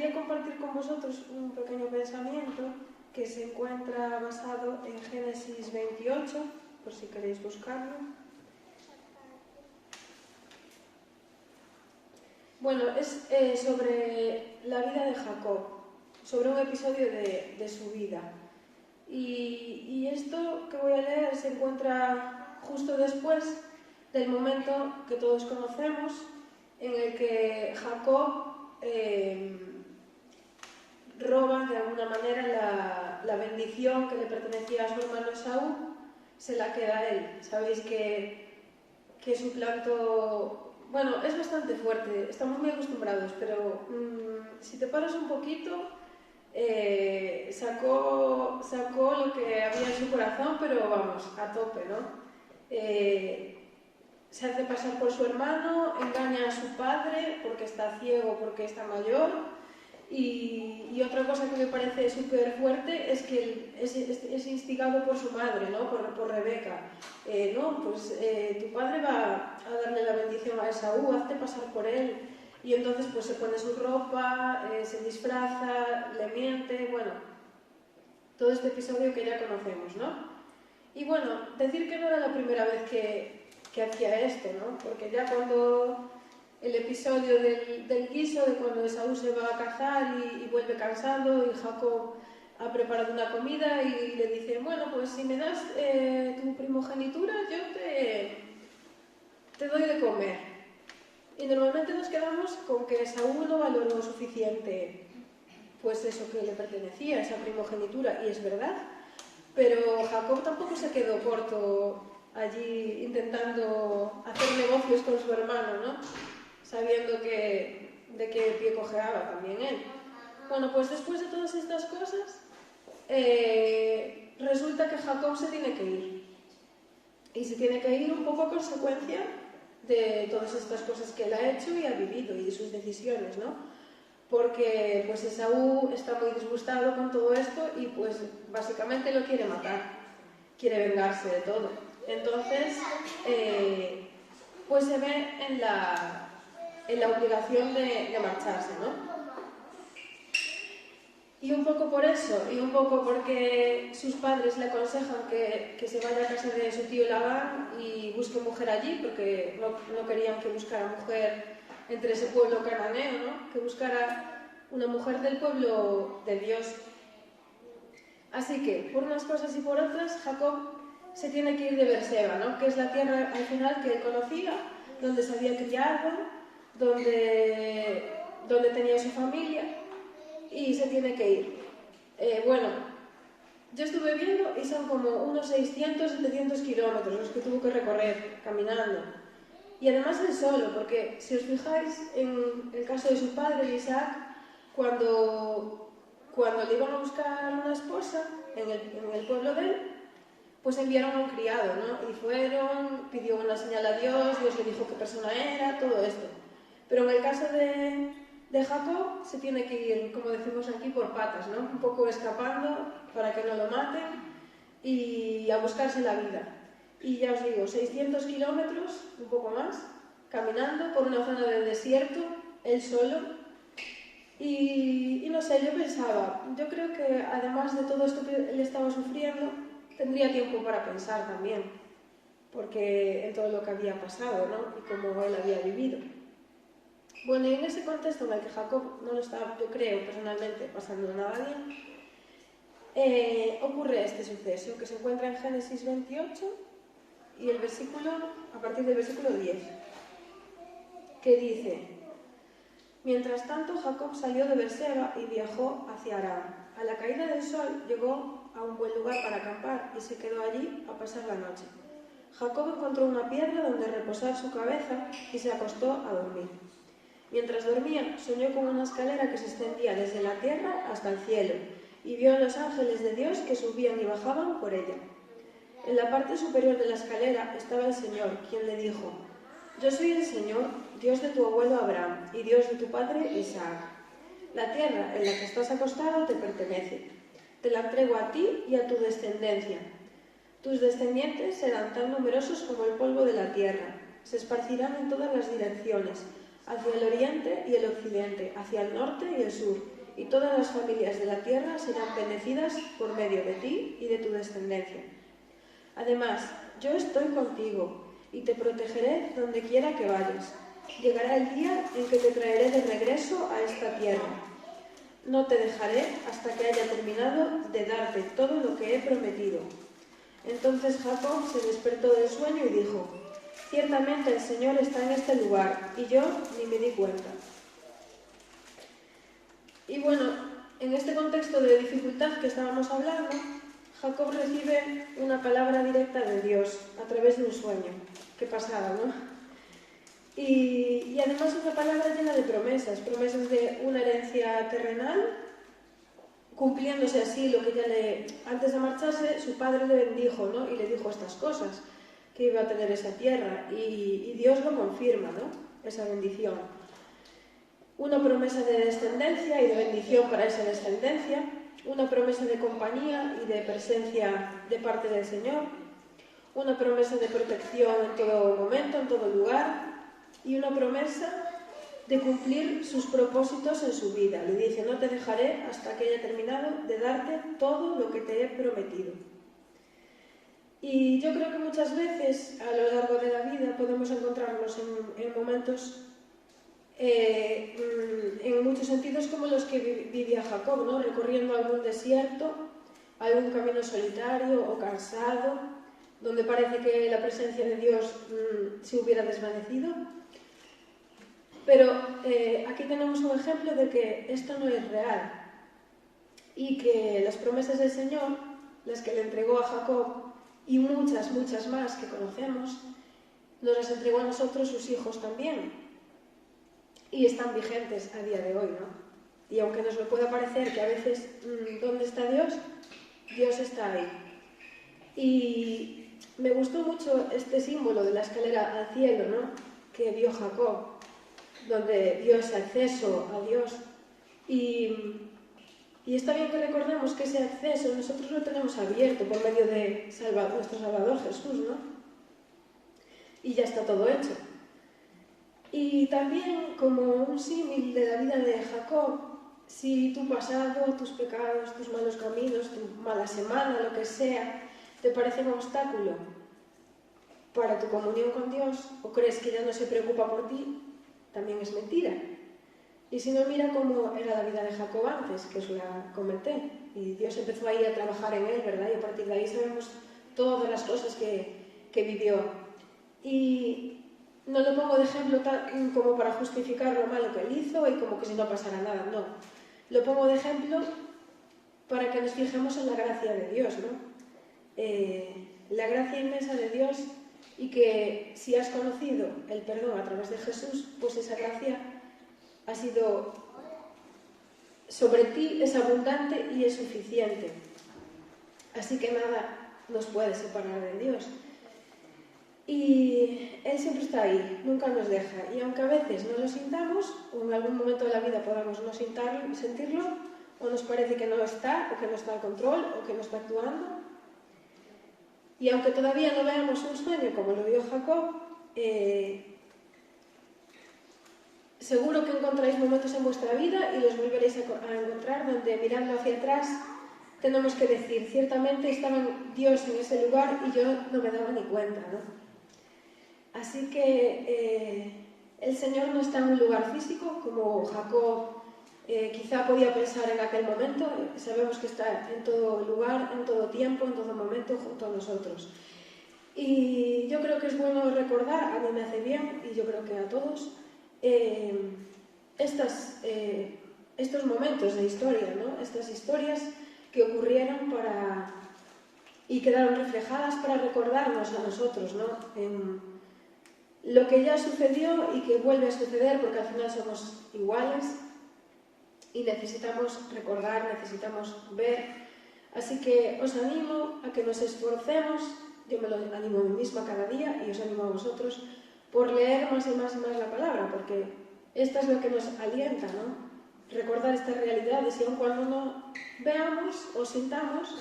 quería compartir con vosotros un pequeño pensamiento que se encuentra basado en Génesis 28, por si queréis buscarlo. Bueno, es sobre la vida de Jacob, sobre un episodio de su vida. Y esto que voy a leer se encuentra justo después del momento que todos conocemos, en el que Jacob roba de alguna manera la bendición que le pertenecía a su hermano Esaú, se la queda a él. Sabéis que su planto, bueno, es bastante fuerte, estamos muy acostumbrados, pero si te paras un poquito, sacó lo que había en su corazón, pero vamos, a tope, ¿no? Se hace pasar por su hermano, engaña a su padre porque está ciego, porque está mayor. Y otra cosa que me parece súper fuerte es que es instigado por su madre, ¿no? por Rebeca. No, pues tu padre va a darle la bendición a Esaú, hazte pasar por él. Y entonces pues se pone su ropa, se disfraza, le miente, bueno, todo este episodio que ya conocemos, ¿no? Y bueno, decir que no era la primera vez que hacía esto, ¿no? Porque ya cuando el episodio del guiso, de cuando Esaú se va a cazar y vuelve cansado y Jacob ha preparado una comida y le dice, bueno, pues si me das tu primogenitura, yo te doy de comer. Y normalmente nos quedamos con que Esaú no valoró suficiente pues eso que le pertenecía, esa primogenitura, y es verdad, pero Jacob tampoco se quedó corto allí intentando hacer negocios con su hermano, ¿no? Sabiendo de qué pie cojeaba también él. Bueno, pues después de todas estas cosas, resulta que Jacob se tiene que ir. Y se tiene que ir un poco a consecuencia de todas estas cosas que él ha hecho y ha vivido y de sus decisiones, ¿no? Porque pues Esaú está muy disgustado con todo esto y pues básicamente lo quiere matar, quiere vengarse de todo. Entonces, pues se ve en la obligación de marcharse, ¿no? Y un poco por eso, y un poco porque sus padres le aconsejan que se vaya a casa de su tío Labán y busque mujer allí, porque no querían que buscara mujer entre ese pueblo cananeo, ¿no? Que buscara una mujer del pueblo de Dios. Así que, por unas cosas y por otras, Jacob se tiene que ir de Berseba, ¿no? Que es la tierra al final que él conocía, donde se había criado, donde tenía su familia, y se tiene que ir. Bueno, yo estuve viendo y son como unos 600, 700 kilómetros los que tuvo que recorrer caminando. Y además él solo, porque si os fijáis en el caso de su padre, Isaac, cuando le iban a buscar una esposa en el pueblo de él, pues enviaron a un criado, ¿no? Y fueron, pidió una señal a Dios, Dios le dijo qué persona era, todo esto. Pero en el caso de Jacob se tiene que ir, como decimos aquí, por patas, ¿no? Un poco escapando para que no lo maten y a buscarse la vida. Y ya os digo, 600 kilómetros, un poco más, caminando por una zona de desierto, él solo. Y no sé, yo pensaba, yo creo que además de todo esto que él estaba sufriendo, tendría tiempo para pensar también, porque en todo lo que había pasado, ¿no? Y cómo él había vivido. Bueno, y en ese contexto en el que Jacob no lo estaba, yo creo, personalmente, pasando nada bien, ocurre este suceso que se encuentra en Génesis 28 y a partir del versículo 10, que dice: Mientras tanto, Jacob salió de Berseba y viajó hacia Aram. A la caída del sol llegó a un buen lugar para acampar y se quedó allí a pasar la noche. Jacob encontró una piedra donde reposar su cabeza y se acostó a dormir. Mientras dormía, soñó con una escalera que se extendía desde la tierra hasta el cielo y vio a los ángeles de Dios que subían y bajaban por ella. En la parte superior de la escalera estaba el Señor, quien le dijo: Yo soy el Señor, Dios de tu abuelo Abraham y Dios de tu padre Isaac. La tierra en la que estás acostado te pertenece. Te la entrego a ti y a tu descendencia. Tus descendientes serán tan numerosos como el polvo de la tierra. Se esparcirán en todas las direcciones, hacia el oriente y el occidente, hacia el norte y el sur. y todas las familias de la tierra serán bendecidas por medio de ti y de tu descendencia. Además, yo estoy contigo y te protegeré donde quiera que vayas. Llegará el día en que te traeré de regreso a esta tierra. No te dejaré hasta que haya terminado de darte todo lo que he prometido. Entonces Jacob se despertó del sueño y dijo: ciertamente el Señor está en este lugar, y yo ni me di cuenta. Y bueno, en este contexto de dificultad que estábamos hablando, Jacob recibe una palabra directa de Dios a través de un sueño. Qué pasada, ¿no? Y además una palabra llena de promesas de una herencia terrenal, cumpliéndose así lo que antes de marcharse, su padre le bendijo, ¿no? Y le dijo estas cosas, que iba a tener esa tierra, y Dios lo confirma, ¿no? Esa bendición. Una promesa de descendencia y de bendición para esa descendencia, una promesa de compañía y de presencia de parte del Señor, una promesa de protección en todo momento, en todo lugar, y una promesa de cumplir sus propósitos en su vida. Le dice: no te dejaré hasta que haya terminado de darte todo lo que te he prometido. Y yo creo que muchas veces a lo largo de la vida podemos encontrarnos en momentos, en muchos sentidos, como los que vivía Jacob, ¿no? Recorriendo algún desierto, algún camino solitario o cansado, donde parece que la presencia de Dios se hubiera desvanecido. Pero aquí tenemos un ejemplo de que esto no es real y que las promesas del Señor, las que le entregó a Jacob y muchas, muchas más que conocemos, nos las entregó a nosotros, sus hijos también, y están vigentes a día de hoy, ¿no? Y aunque nos lo pueda parecer que a veces, ¿dónde está Dios? Dios está ahí. Y me gustó mucho este símbolo de la escalera al cielo, ¿no? Que vio Jacob, donde dio ese acceso a Dios. Y está bien que recordemos que ese acceso nosotros lo tenemos abierto por medio de nuestro Salvador Jesús, ¿no? Y ya está todo hecho. Y también, como un símil de la vida de Jacob, si tu pasado, tus pecados, tus malos caminos, tu mala semana, lo que sea, te parece un obstáculo para tu comunión con Dios, o crees que ya no se preocupa por ti, también es mentira. Y si no, mira cómo era la vida de Jacob antes, que os la comenté. Y Dios empezó ahí a trabajar en él, ¿verdad? Y a partir de ahí sabemos todas las cosas que vivió. Y no lo pongo de ejemplo como para justificar lo malo que él hizo y como que si no pasara nada, no. Lo pongo de ejemplo para que nos fijemos en la gracia de Dios, ¿no? La gracia inmensa de Dios, y que si has conocido el perdón a través de Jesús, pues esa gracia ha sido sobre ti, es abundante y es suficiente. Así que nada nos puede separar de Dios. Y Él siempre está ahí, nunca nos deja. Y aunque a veces no lo sintamos, o en algún momento de la vida podamos no sentirlo, o nos parece que no está, o que no está al control, o que no está actuando, y aunque todavía no veamos un sueño como lo vio Jacob, seguro que encontráis momentos en vuestra vida y los volveréis a encontrar donde, mirando hacia atrás, tenemos que decir: ciertamente estaba Dios en ese lugar y yo no me daba ni cuenta, ¿no? Así que el Señor no está en un lugar físico, como Jacob quizá podía pensar en aquel momento. Sabemos que está en todo lugar, en todo tiempo, en todo momento, junto a nosotros. Y yo creo que es bueno recordar, a mí me hace bien, y yo creo que a todos, estos momentos de historia, ¿no? Estas historias que ocurrieron y quedaron reflejadas para recordarnos a nosotros, ¿no? En lo que ya sucedió y que vuelve a suceder, porque al final somos iguales y necesitamos recordar, necesitamos ver. Así que os animo a que nos esforcemos, yo me lo animo a mí misma cada día y os animo a vosotros, por leer más y más y más la palabra, porque esta es lo que nos alienta, ¿no? Recordar estas realidades, y aun cuando no veamos o sintamos,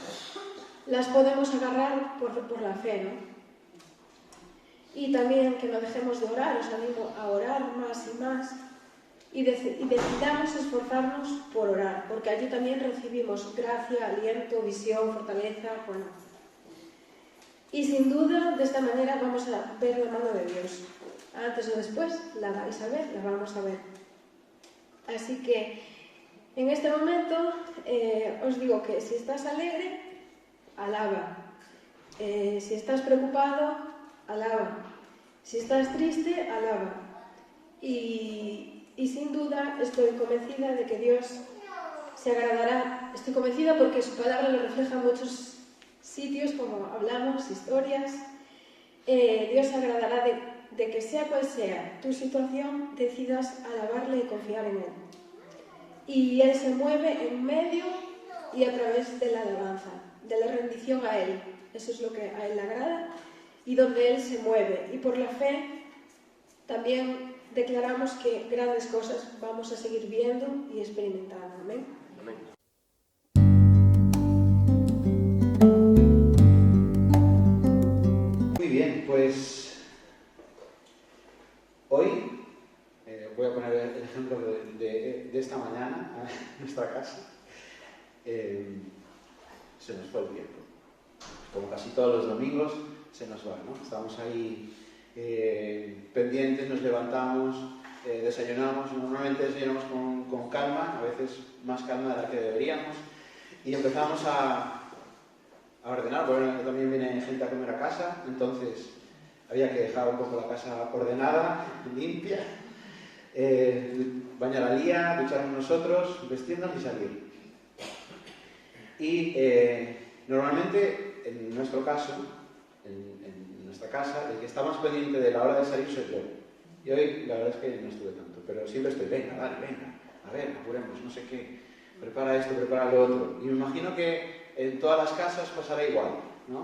las podemos agarrar por la fe, ¿no? Y también que no dejemos de orar, os animo a orar más y más, y decidamos esforzarnos por orar, porque allí también recibimos gracia, aliento, visión, fortaleza, bueno. Y sin duda, de esta manera vamos a ver la mano de Dios. Antes o después la vais a ver, la vamos a ver. Así que en este momento os digo que si estás alegre, alaba. Si estás preocupado, alaba. Si estás triste, alaba. Y sin duda estoy convencida de que Dios se agradará. Estoy convencida porque su palabra lo refleja en muchos sitios, como hablamos, historias. Dios se agradará de que sea cual sea tu situación, decidas alabarle y confiar en Él. Y Él se mueve en medio y a través de la alabanza, de la rendición a Él. Eso es lo que a Él le agrada y donde Él se mueve. Y por la fe también declaramos que grandes cosas vamos a seguir viendo y experimentando. Amén. Amén. Muy bien, pues hoy voy a poner el ejemplo de esta mañana en nuestra casa. Se nos fue el tiempo. Como casi todos los domingos, se nos va, ¿no? Estamos ahí pendientes, nos levantamos, desayunamos. Normalmente desayunamos con calma, a veces más calma de la que deberíamos, y empezamos a ordenar, porque también viene gente a comer a casa, entonces había que dejar un poco la casa ordenada, limpia, bañar a Lía, ducharnos nosotros, vestirnos y salir. Y normalmente, en nuestro caso, en nuestra casa, el que está más pendiente de la hora de salir soy yo. Y hoy la verdad es que no estuve tanto, pero siempre estoy, venga, dale, venga, a ver, apuremos, no sé qué, prepara esto, prepara lo otro. Y me imagino que en todas las casas pasará igual, ¿no?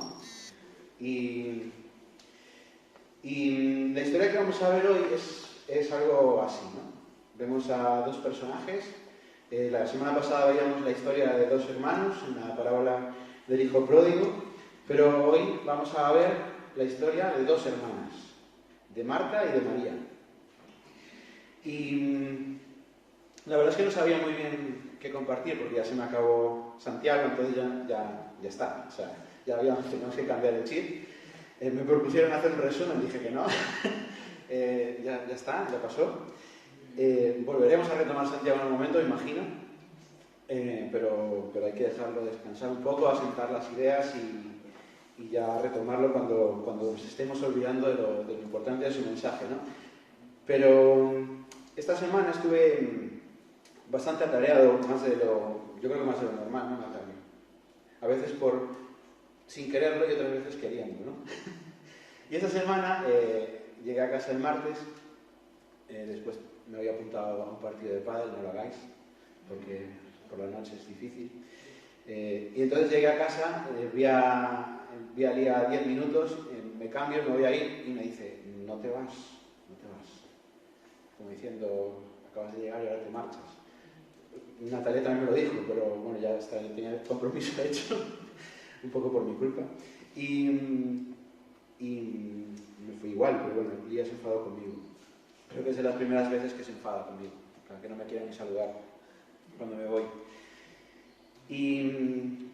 Y la historia que vamos a ver hoy es algo así, ¿no? Vemos a dos personajes. La semana pasada veíamos la historia de dos hermanos, una parábola del hijo pródigo, pero hoy vamos a ver la historia de dos hermanas, de Marta y de María. Y la verdad es que no sabía muy bien qué compartir, porque ya se me acabó Santiago, entonces ya está. O sea, ya teníamos que cambiar el chip. Me propusieron hacer un resumen, dije que no. Ya está, ya pasó. Volveremos a retomar Santiago en un momento, imagino. Pero hay que dejarlo descansar un poco, asentar las ideas y ya retomarlo cuando nos estemos olvidando de lo importante de su mensaje, ¿no? Pero esta semana estuve bastante atareado, yo creo que más de lo normal, ¿no, Natalia? A veces sin quererlo y otras veces queriendo, ¿no? Y esta semana llegué a casa el martes, después me había apuntado a un partido de pádel, no lo hagáis, porque por la noche es difícil. Y entonces llegué a casa, vi a Lía 10 minutos, me cambio, me voy a ir y me dice, no te vas. Como diciendo, acabas de llegar y ahora te marchas. Natalia también me lo dijo, pero bueno, ya está, tenía el compromiso hecho, un poco por mi culpa. Y me fui igual, pero bueno, Lía se enfadó conmigo. Creo que es de las primeras veces que se enfada conmigo, para que no me quiera ni saludar cuando me voy. Y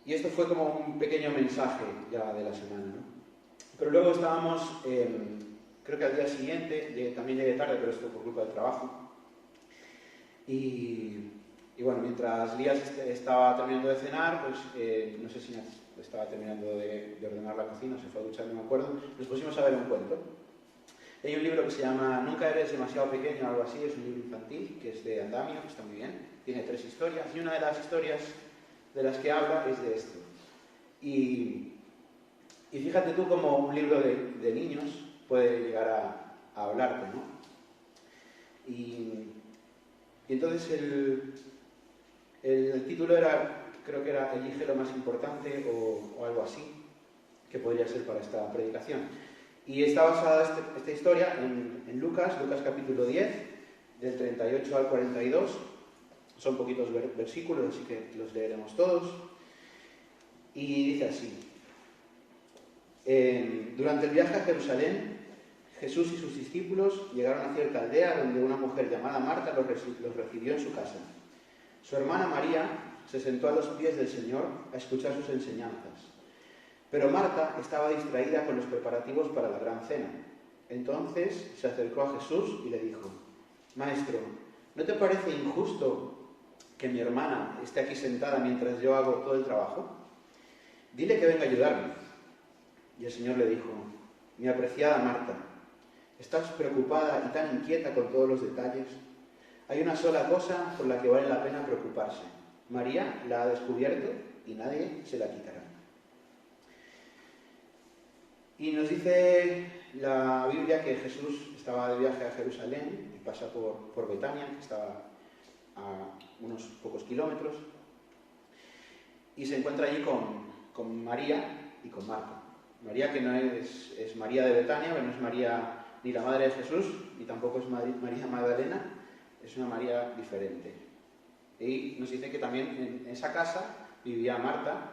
esto fue como un pequeño mensaje ya de la semana, ¿no? Pero luego estábamos, creo que al día siguiente, también llegué tarde, pero esto por culpa del trabajo. Y bueno, mientras Lía estaba terminando de cenar, pues no sé si estaba terminando de ordenar la cocina, se fue a duchar, no me acuerdo, nos pusimos a ver un cuento. Hay un libro que se llama Nunca eres demasiado pequeño, algo así, es un libro infantil, que es de Andamio, que está muy bien, tiene 3 historias, y una de las historias de las que habla es de esto. Y fíjate tú cómo un libro de niños puede llegar a hablarte, ¿no? Y entonces el título creo que era Elige lo más importante o algo así, que podría ser para esta predicación. Y está basada esta historia en Lucas capítulo 10, del 38 al 42. Son poquitos versículos, así que los leeremos todos. Y dice así. Durante el viaje a Jerusalén, Jesús y sus discípulos llegaron a cierta aldea donde una mujer llamada Marta los recibió en su casa. Su hermana María se sentó a los pies del Señor a escuchar sus enseñanzas. Pero Marta estaba distraída con los preparativos para la gran cena. Entonces se acercó a Jesús y le dijo: Maestro, ¿no te parece injusto que mi hermana esté aquí sentada mientras yo hago todo el trabajo? Dile que venga a ayudarme. Y el Señor le dijo: Mi apreciada Marta, ¿estás preocupada y tan inquieta con todos los detalles? Hay una sola cosa por la que vale la pena preocuparse. María la ha descubierto y nadie se la quitará. Y nos dice la Biblia que Jesús estaba de viaje a Jerusalén y pasa por Betania, que estaba a unos pocos kilómetros, y se encuentra allí con María y con Marta. María, que no es María de Betania, no es María ni la madre de Jesús, ni tampoco es María Magdalena, es una María diferente. Y nos dice que también en esa casa vivía Marta.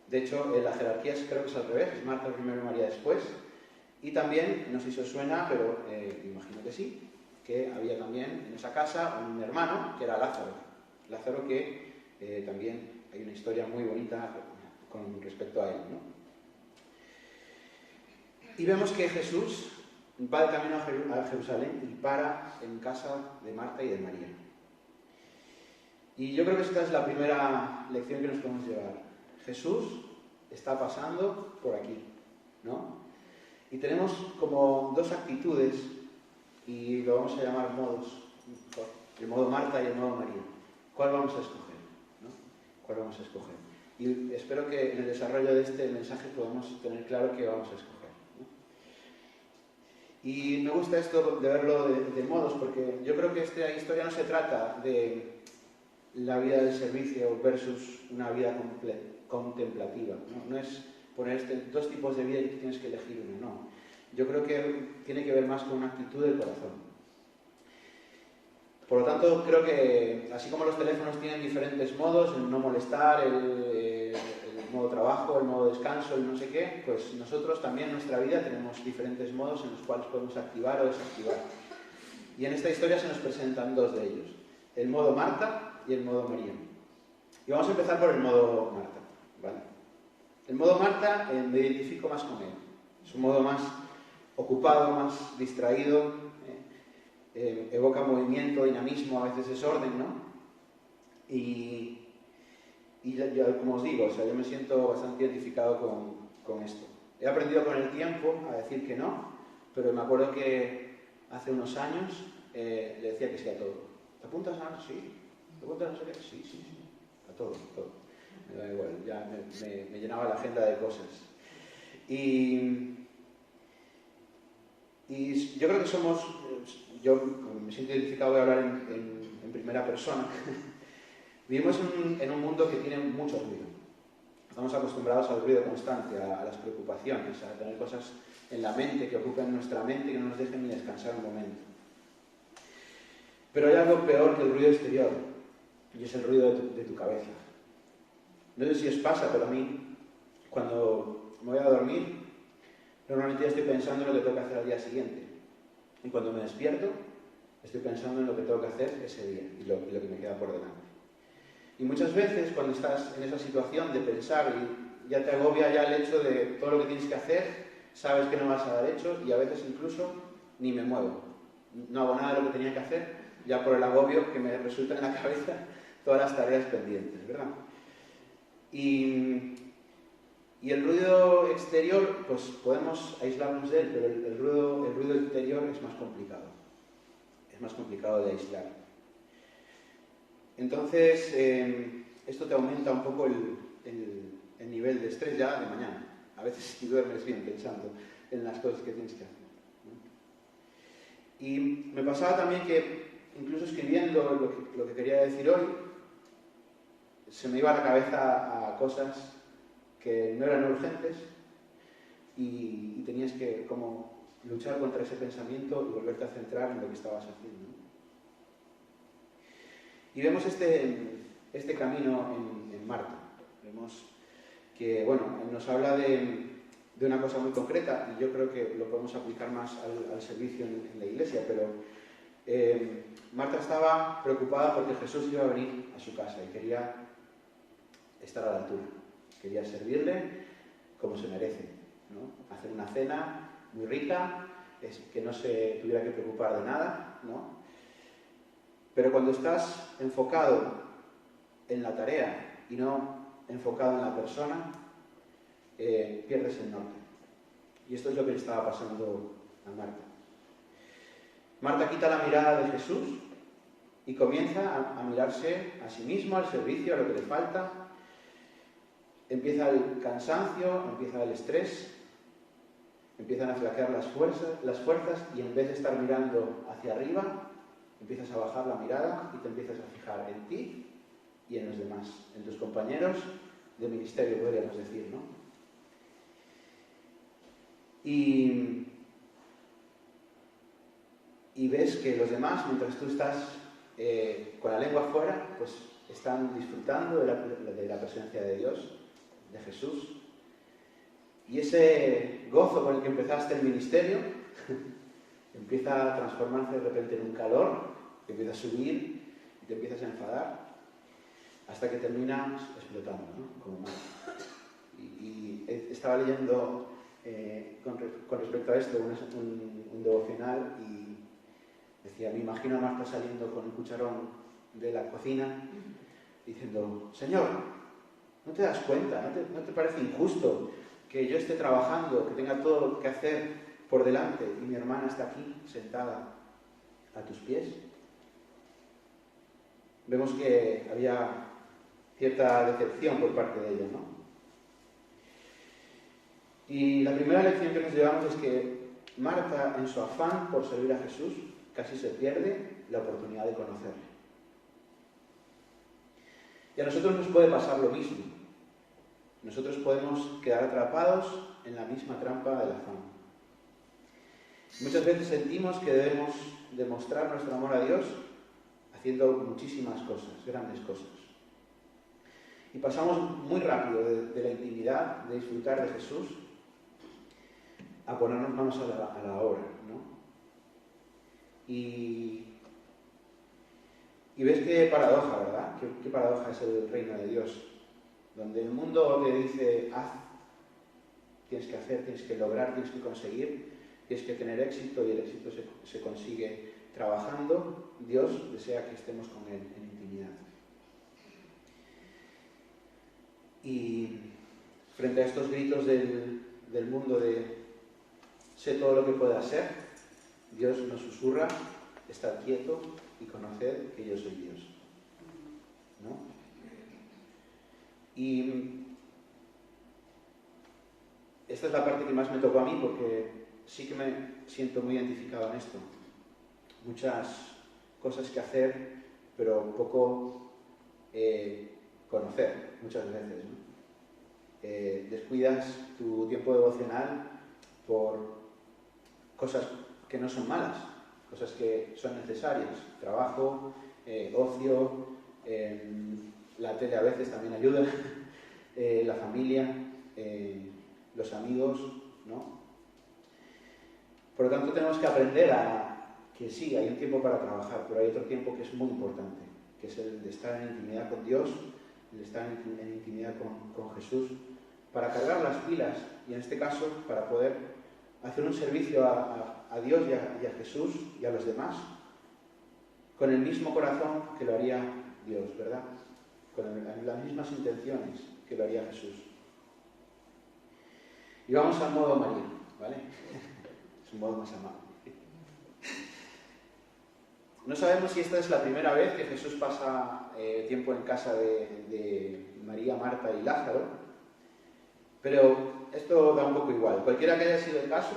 De hecho, en la jerarquía creo que es al revés, es Marta primero y María después. Y también, no sé si os suena, pero imagino que sí, que había también en esa casa un hermano que era Lázaro. Lázaro que también hay una historia muy bonita con respecto a él, ¿no? Y vemos que Jesús va de camino a Jerusalén y para en casa de Marta y de María. Y yo creo que esta es la primera lección que nos podemos llevar. Jesús está pasando por aquí, ¿no? Y tenemos como dos actitudes, y lo vamos a llamar modos, el modo Marta y el modo María. ¿Cuál vamos a escoger? ¿No? ¿Cuál vamos a escoger? Y espero que en el desarrollo de este mensaje podamos tener claro qué vamos a escoger. Y me gusta esto de verlo de modos, porque yo creo que esta historia no se trata de la vida del servicio versus una vida contemplativa. No es poner dos tipos de vida y tú tienes que elegir uno, no. Yo creo que tiene que ver más con una actitud del corazón. Por lo tanto, creo que así como los teléfonos tienen diferentes modos, el no molestar, el modo trabajo, el modo descanso, el no sé qué, pues nosotros también en nuestra vida tenemos diferentes modos en los cuales podemos activar o desactivar. Y en esta historia se nos presentan dos de ellos, el modo Marta y el modo María. Y vamos a empezar por el modo Marta, ¿vale? El modo Marta me identifico más con él. Es un modo más ocupado, más distraído, evoca movimiento, dinamismo, a veces desorden, ¿no? Y ya, como os digo, yo me siento bastante identificado con esto. He aprendido con el tiempo a decir que no, pero me acuerdo que hace unos años le decía que sí a todo. ¿Te apuntas a? Sí. ¿Te apuntas a no sé qué? Sí. A todo. Me da igual, ya me llenaba la agenda de cosas. Y yo creo que yo me siento identificado, voy a hablar en primera persona. Vivimos en un mundo que tiene mucho ruido. Estamos acostumbrados al ruido constante, a las preocupaciones, a tener cosas en la mente que ocupen nuestra mente y que no nos dejen ni descansar un momento. Pero hay algo peor que el ruido exterior, y es el ruido de tu cabeza. No sé si os pasa, pero a mí, cuando me voy a dormir, normalmente ya estoy pensando en lo que tengo que hacer al día siguiente. Y cuando me despierto, estoy pensando en lo que tengo que hacer ese día y lo que me queda por delante. Y muchas veces cuando estás en esa situación de pensar y ya te agobia ya el hecho de todo lo que tienes que hacer, sabes que no vas a dar hecho y a veces incluso ni me muevo. No hago nada de lo que tenía que hacer, ya por el agobio que me resulta en la cabeza todas las tareas pendientes, ¿verdad? Y el ruido exterior, pues podemos aislarnos de él, pero el ruido interior es más complicado. Es más complicado de aislar. Entonces, esto te aumenta un poco el nivel de estrés ya de mañana. A veces si duermes bien pensando en las cosas que tienes que hacer, ¿no? Y me pasaba también que, incluso escribiendo lo que quería decir hoy, se me iba a la cabeza a cosas que no eran urgentes y tenías que como luchar contra ese pensamiento y volverte a centrar en lo que estabas haciendo, ¿no? Y vemos este camino en Marta. Vemos que, bueno, nos habla de de una cosa muy concreta, y yo creo que lo podemos aplicar más al servicio en la iglesia, pero Marta estaba preocupada porque Jesús iba a venir a su casa y quería estar a la altura, quería servirle como se merece, ¿no? Hacer una cena muy rica, que no se tuviera que preocupar de nada, ¿no? Pero cuando estás enfocado en la tarea y no enfocado en la persona, pierdes el norte. Y esto es lo que le estaba pasando a Marta. Marta quita la mirada de Jesús y comienza a mirarse a sí mismo, al servicio, a lo que le falta. Empieza el cansancio, empieza el estrés, empiezan a flaquear las fuerzas, y en vez de estar mirando hacia arriba, empiezas a bajar la mirada y te empiezas a fijar en ti y en los demás, en tus compañeros de ministerio, podríamos decir, ¿no? Y ves que los demás, mientras tú estás con la lengua afuera, pues están disfrutando de la presencia de Dios, de Jesús. Y ese gozo con el que empezaste el ministerio empieza a transformarse de repente en un calor, que empieza a subir y te empiezas a enfadar, hasta que terminas explotando, ¿no? Como mal. Y estaba leyendo con respecto a esto un devocional, y decía, me imagino a Marta saliendo con un cucharón de la cocina diciendo, Señor, ¿no te das cuenta? ¿No te parece injusto que yo esté trabajando, que tenga todo lo que hacer por delante y mi hermana está aquí sentada a tus pies? Vemos que había cierta decepción por parte de ella, ¿no? Y la primera lección que nos llevamos es que Marta, en su afán por servir a Jesús, casi se pierde la oportunidad de conocerle. Y a nosotros nos puede pasar lo mismo. Nosotros podemos quedar atrapados en la misma trampa del afán. Muchas veces sentimos que debemos demostrar nuestro amor a Dios haciendo muchísimas cosas, grandes cosas. Y pasamos muy rápido de la intimidad, de disfrutar de Jesús, a ponernos manos a la obra, ¿no? Y ves qué paradoja, ¿verdad? Qué paradoja es el reino de Dios, donde el mundo te dice, haz, tienes que hacer, tienes que lograr, tienes que conseguir, tienes que tener éxito, y el éxito se consigue trabajando. Dios desea que estemos con Él en intimidad. Y frente a estos gritos del mundo de sé todo lo que puedas ser, Dios nos susurra, estad quieto y conoced que yo soy Dios, ¿no? Y esta es la parte que más me tocó a mí, porque sí que me siento muy identificado en esto. Muchas cosas que hacer, pero poco conocer, muchas veces, ¿no? Descuidas tu tiempo devocional por cosas que no son malas, cosas que son necesarias, trabajo, ocio, la tele a veces también ayuda, la familia, los amigos, ¿no? Por lo tanto, tenemos que aprender a que sí, hay un tiempo para trabajar, pero hay otro tiempo que es muy importante, que es el de estar en intimidad con Dios, el de estar en intimidad con Jesús, para cargar las pilas, y en este caso, para poder hacer un servicio a Dios y a Jesús y a los demás, con el mismo corazón que lo haría Dios, ¿verdad? Con las mismas intenciones que lo haría Jesús. Y vamos al modo María, ¿vale? Es un modo más amable. No sabemos si esta es la primera vez que Jesús pasa tiempo en casa de María, Marta y Lázaro, pero esto da un poco igual. Cualquiera que haya sido el caso,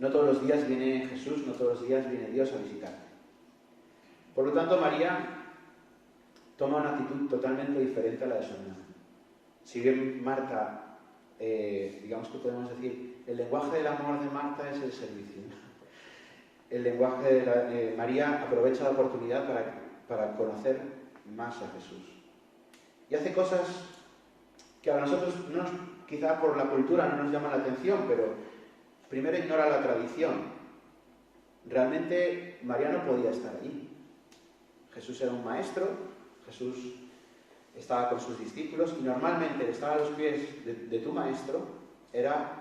no todos los días viene Jesús, no todos los días viene Dios a visitarte. Por lo tanto, María toma una actitud totalmente diferente a la de su hermana. Si bien Marta, digamos que podemos decir, el lenguaje del amor de Marta es el servicio. El lenguaje de María aprovecha la oportunidad para conocer más a Jesús. Y hace cosas que a nosotros quizá por la cultura no nos llama la atención, pero primero ignora la tradición. Realmente María no podía estar allí. Jesús era un maestro, Jesús estaba con sus discípulos y normalmente el estar a los pies de tu maestro era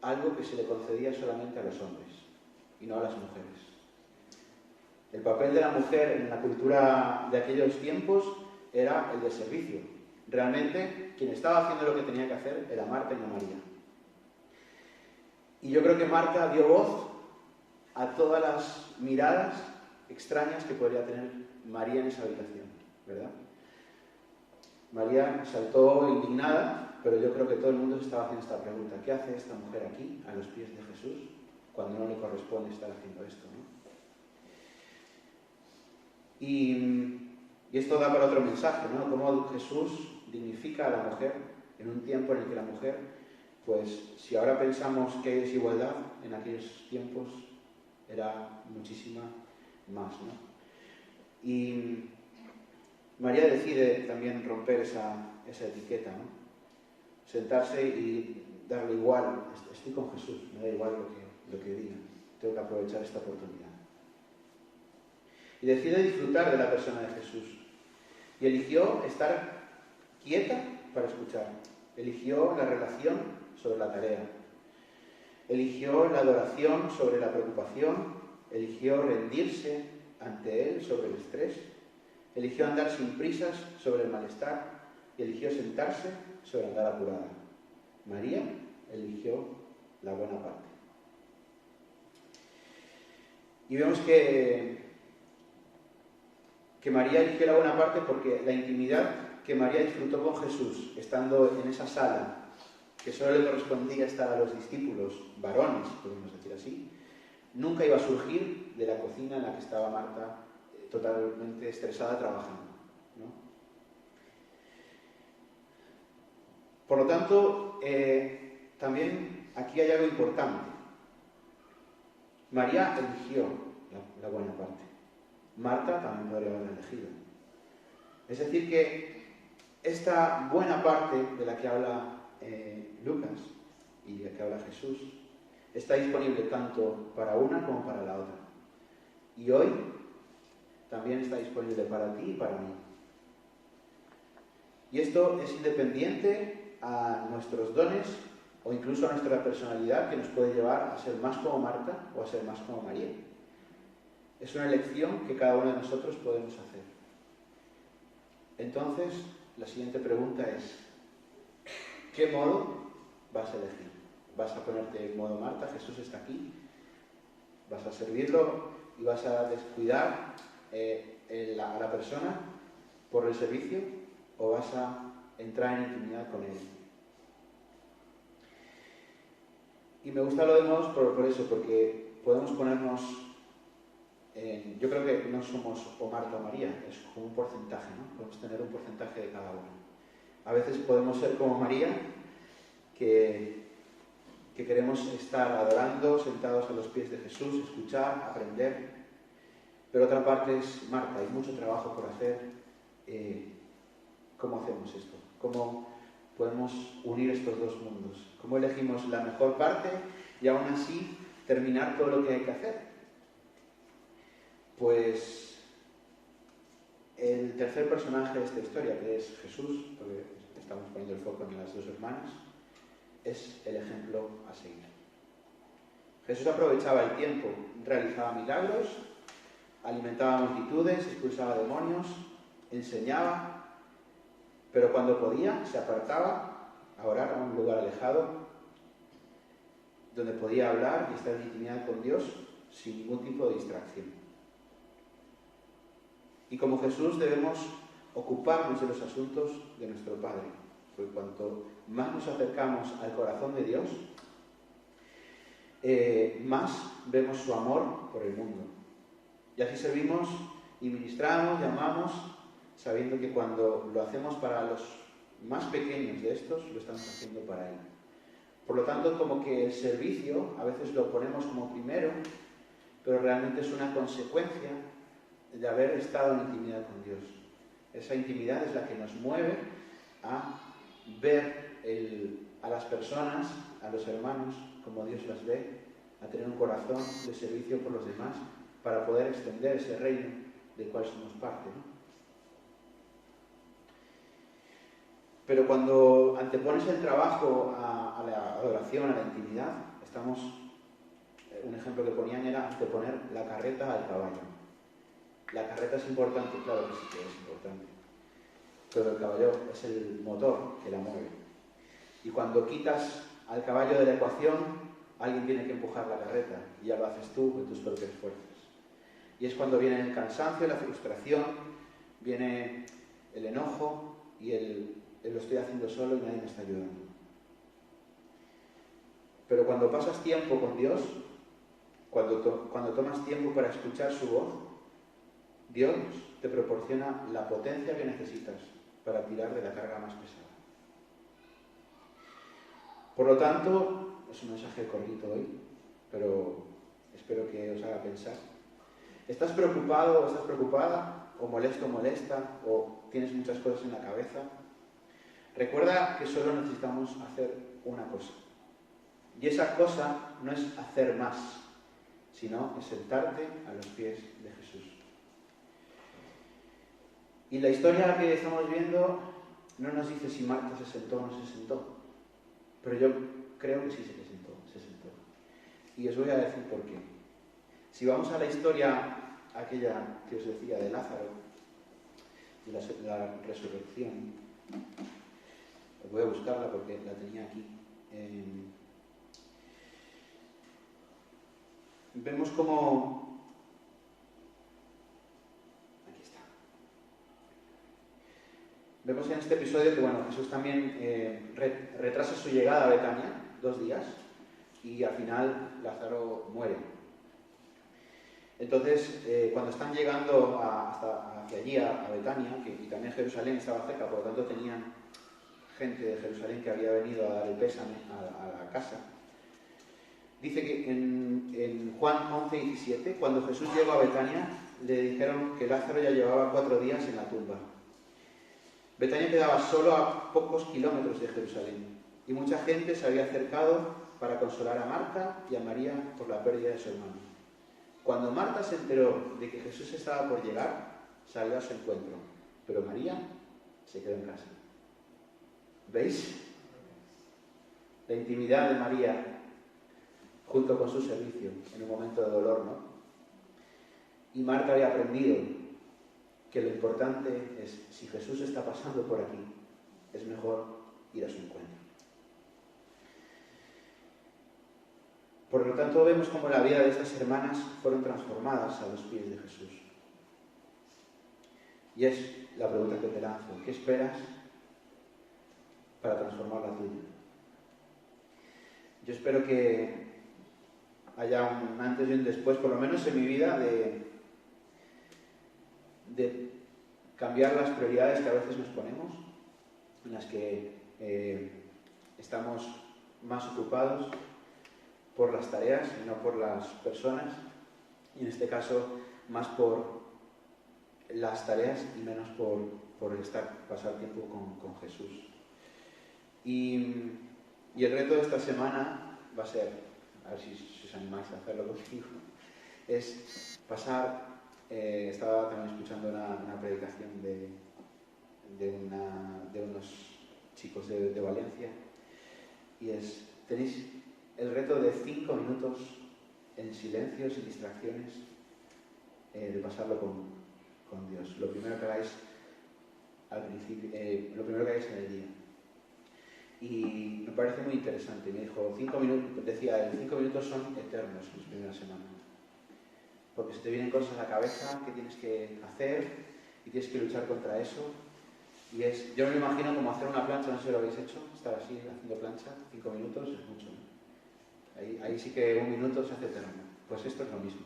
algo que se le concedía solamente a los hombres y no a las mujeres. El papel de la mujer en la cultura de aquellos tiempos era el de servicio. Realmente quien estaba haciendo lo que tenía que hacer era Marta y no María. Y yo creo que Marta dio voz a todas las miradas extrañas que podría tener María en esa habitación, ¿verdad? María saltó indignada, pero yo creo que todo el mundo se estaba haciendo esta pregunta: ¿qué hace esta mujer aquí, a los pies de Jesús, cuando no le corresponde estar haciendo esto, ¿no? Y esto da para otro mensaje, ¿no? Cómo Jesús dignifica a la mujer en un tiempo en el que la mujer, pues si ahora pensamos que hay desigualdad, en aquellos tiempos era muchísima más, ¿no? Y María decide también romper esa etiqueta, ¿no? Sentarse y darle igual, estoy con Jesús, me da igual lo que diga, tengo que aprovechar esta oportunidad. Y decide disfrutar de la persona de Jesús. Y eligió estar quieta para escuchar. Eligió la relación sobre la tarea. Eligió la adoración sobre la preocupación. Eligió rendirse ante Él sobre el estrés. Eligió andar sin prisas sobre el malestar. Y eligió sentarse sobre andar apurada. María eligió la buena parte. Y vemos que María eligió la buena parte porque la intimidad que María disfrutó con Jesús, estando en esa sala, que solo le correspondía estar a los discípulos, varones, podemos decir así, nunca iba a surgir de la cocina en la que estaba Marta totalmente estresada trabajando, ¿no? Por lo tanto, también aquí hay algo importante. María eligió la buena parte. Marta también podría haberla elegido. Es decir, que esta buena parte de la que habla Lucas y de la que habla Jesús está disponible tanto para una como para la otra. Y hoy también está disponible para ti y para mí. Y esto es independiente a nuestros dones o incluso a nuestra personalidad, que nos puede llevar a ser más como Marta o a ser más como María. Es una elección que cada uno de nosotros podemos hacer. Entonces, la siguiente pregunta es: ¿qué modo vas a elegir? ¿Vas a ponerte en modo Marta? Jesús está aquí. ¿Vas a servirlo y vas a descuidar a la persona por el servicio? ¿O vas a entrar en intimidad con Él? Y me gusta lo de modos por eso, porque podemos ponernos... yo creo que no somos o Marta o María, es como un porcentaje, ¿no? Podemos tener un porcentaje de cada uno. A veces podemos ser como María, que queremos estar adorando, sentados a los pies de Jesús, escuchar, aprender. Pero otra parte es Marta, hay mucho trabajo por hacer. ¿Cómo hacemos esto? ¿Cómo podemos unir estos dos mundos? ¿Cómo elegimos la mejor parte y aún así terminar todo lo que hay que hacer? Pues el tercer personaje de esta historia, que es Jesús, porque estamos poniendo el foco en las dos hermanas, es el ejemplo a seguir. Jesús aprovechaba el tiempo, realizaba milagros, alimentaba multitudes, expulsaba demonios, enseñaba, pero cuando podía se apartaba a orar a un lugar alejado donde podía hablar y estar en intimidad con Dios sin ningún tipo de distracción. Y como Jesús debemos ocuparnos de los asuntos de nuestro Padre, porque cuanto más nos acercamos al corazón de Dios, más vemos su amor por el mundo. Y así servimos y ministramos, llamamos, sabiendo que cuando lo hacemos para los más pequeños de estos, lo estamos haciendo para Él. Por lo tanto, como que el servicio a veces lo ponemos como primero, pero realmente es una consecuencia de haber estado en intimidad con Dios. Esa intimidad es la que nos mueve a ver a las personas, a los hermanos, como Dios las ve, a tener un corazón de servicio por los demás, para poder extender ese reino del cual somos parte, ¿no? Pero cuando antepones el trabajo a la adoración, a la intimidad, un ejemplo que ponían era anteponer la carreta al caballo. La carreta es importante, claro que sí que es importante, pero el caballo es el motor que la mueve. Y cuando quitas al caballo de la ecuación, alguien tiene que empujar la carreta, y ya lo haces tú con tus propias fuerzas. Y es cuando viene el cansancio, la frustración, viene el enojo y lo estoy haciendo solo y nadie me está ayudando. Pero cuando pasas tiempo con Dios, cuando tomas tiempo para escuchar su voz, Dios te proporciona la potencia que necesitas para tirar de la carga más pesada. Por lo tanto, es un mensaje cortito hoy, pero espero que os haga pensar. ¿Estás preocupado o estás preocupada? ¿O molesto o molesta? ¿O tienes muchas cosas en la cabeza? Recuerda que solo necesitamos hacer una cosa. Y esa cosa no es hacer más, sino es sentarte a los pies de Jesús. Y la historia que estamos viendo no nos dice si Marta se sentó o no se sentó, pero yo creo que sí se sentó. Y os voy a decir por qué. Si vamos a la historia aquella que os decía de Lázaro, de la resurrección, voy a buscarla porque la tenía aquí. Vemos cómo... Aquí está. Vemos en este episodio que Jesús también retrasa su llegada a Betania 2 días y al final Lázaro muere. Entonces, cuando están llegando hacia allí, a Betania, y también Jerusalén estaba cerca, por lo tanto tenían gente de Jerusalén que había venido a dar el pésame a la casa. Dice que en Juan 11:17, cuando Jesús llegó a Betania, le dijeron que Lázaro ya llevaba 4 días en la tumba. Betania quedaba solo a pocos kilómetros de Jerusalén, y mucha gente se había acercado para consolar a Marta y a María por la pérdida de su hermano. Cuando Marta se enteró de que Jesús estaba por llegar, salió a su encuentro, pero María se quedó en casa. ¿Veis? La intimidad de María junto con su servicio en un momento de dolor, ¿no? Y Marta había aprendido que lo importante es, si Jesús está pasando por aquí, es mejor ir a su encuentro. Por lo tanto, vemos cómo la vida de estas hermanas fueron transformadas a los pies de Jesús. Y es la pregunta que te lanzo: ¿qué esperas para transformar la tuya? Yo espero que haya un antes y un después, por lo menos en mi vida, de cambiar las prioridades que a veces nos ponemos, en las que estamos más ocupados por las tareas y no por las personas, y en este caso más por las tareas y menos por pasar tiempo con Jesús. Y el reto de esta semana va a ser, a ver si os animáis a hacerlo conmigo, es pasar, estaba también escuchando una predicación de unos chicos de Valencia, y tenéis el reto de 5 minutos en silencio, sin distracciones, de pasarlo con Dios. Lo primero que hagáis al principio, lo primero que hagáis en el día. Y me parece muy interesante. Me dijo, 5 minutos, decía, 5 minutos son eternos en las primeras semanas. Porque se te vienen cosas a la cabeza que tienes que hacer y tienes que luchar contra eso. Y yo me imagino como hacer una plancha, no sé si lo habéis hecho, estar así haciendo plancha, 5 minutos es mucho, ¿no? Ahí sí que 1 minuto se hace eterno. Pues esto es lo mismo.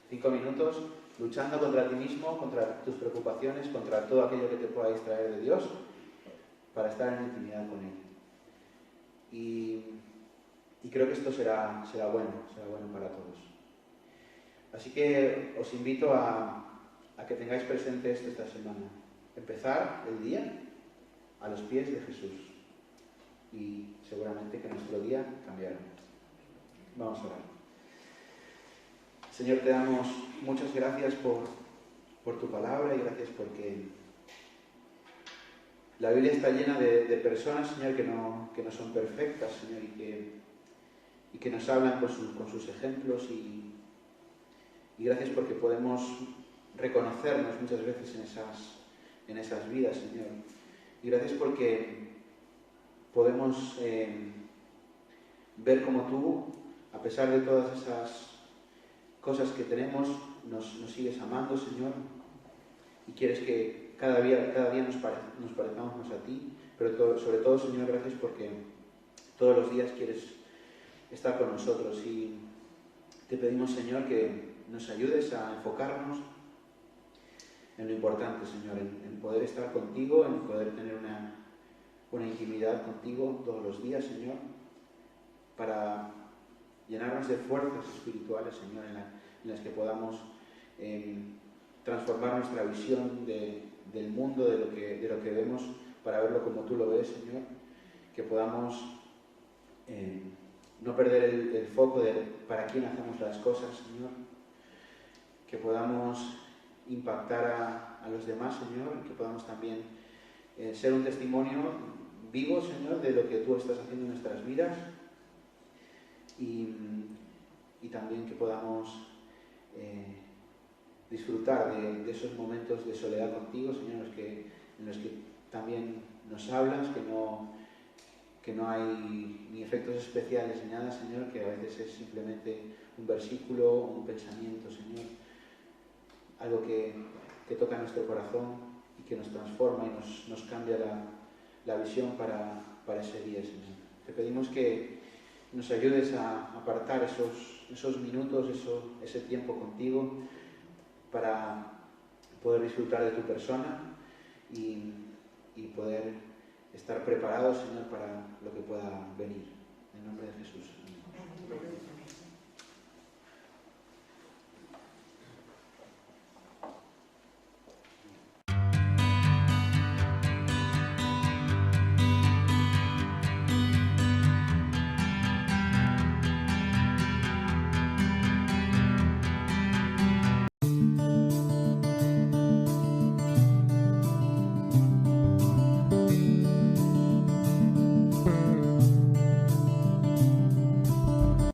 5 minutos luchando contra ti mismo, contra tus preocupaciones, contra todo aquello que te pueda distraer de Dios, para estar en intimidad con Él. Y creo que esto será bueno para todos. Así que os invito a que tengáis presente esto esta semana. Empezar el día a los pies de Jesús, y seguramente que nuestro día cambiará. Vamos a orar. Señor, te damos muchas gracias por tu palabra y gracias porque la Biblia está llena de personas, Señor, que no son perfectas, Señor, y que nos hablan con sus ejemplos y gracias porque podemos reconocernos muchas veces en esas vidas, Señor. Y gracias porque podemos ver cómo tú, a pesar de todas esas cosas que tenemos, nos sigues amando, Señor, y quieres que cada día nos parezcamos más a ti, pero sobre todo, Señor, gracias porque todos los días quieres estar con nosotros y te pedimos, Señor, que nos ayudes a enfocarnos en lo importante, Señor, en poder estar contigo, en poder tener una intimidad contigo todos los días, Señor, para llenarnos de fuerzas espirituales, Señor, en las que podamos transformar nuestra visión del mundo, de lo que vemos, para verlo como tú lo ves, Señor, que podamos no perder el foco de para quién hacemos las cosas, Señor, que podamos impactar a los demás, Señor, que podamos también ser un testimonio vivo, Señor, de lo que tú estás haciendo en nuestras vidas y también que podamos disfrutar de esos momentos de soledad contigo, Señor, en los que también nos hablas, que no hay ni efectos especiales ni nada, Señor, que a veces es simplemente un versículo o un pensamiento, Señor, algo que toca nuestro corazón y que nos transforma y nos cambia la visión para ese día, Señor. Te pedimos que nos ayudes a apartar esos minutos, ese tiempo contigo para poder disfrutar de tu persona y poder estar preparados, Señor, para lo que pueda venir. En nombre de Jesús. Amén.